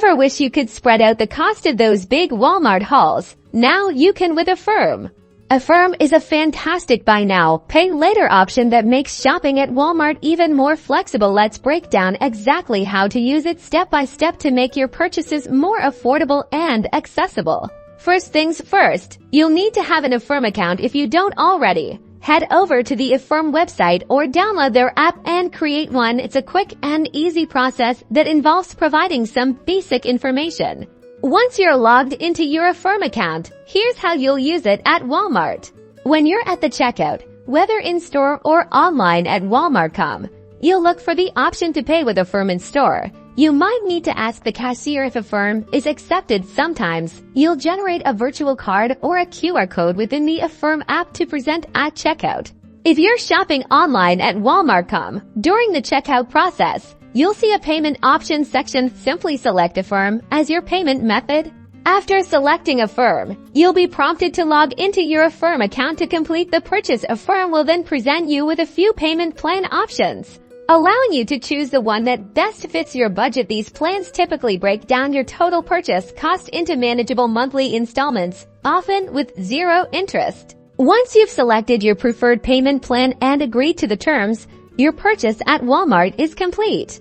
Ever wish you could spread out the cost of those big Walmart hauls? Now you can with Affirm. Affirm is a fantastic buy now, pay later option that makes shopping at Walmart even more flexible. Let's break down exactly how to use it step by step to make your purchases more affordable and accessible. First things first, you'll need to have an Affirm account if you don't already. Head over to the Affirm website or download their app and create one. It's a quick and easy process that involves providing some basic information. Once you're logged into your Affirm account, here's how you'll use it at Walmart. When you're at the checkout, whether in-store or online at Walmart.com, you'll look for the option to pay with Affirm in store. You might need to ask the cashier if Affirm is accepted. Sometimes you'll generate a virtual card or a QR code within the Affirm app to present at checkout. If you're shopping online at Walmart.com, during the checkout process, you'll see a payment options section. Simply select Affirm as your payment method. After selecting Affirm, you'll be prompted to log into your Affirm account to complete the purchase. Affirm will then present you with a few payment plan options, allowing you to choose the one that best fits your budget. These plans typically break down your total purchase cost into manageable monthly installments, often with zero interest. Once you've selected your preferred payment plan and agreed to the terms, your purchase at Walmart is complete.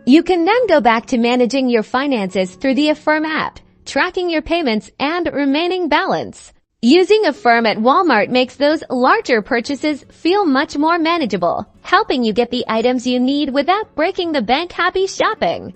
You can then go back to managing your finances through the Affirm app, tracking your payments and remaining balance. Using Affirm at Walmart makes those larger purchases feel much more manageable, helping you get the items you need without breaking the bank. Happy shopping!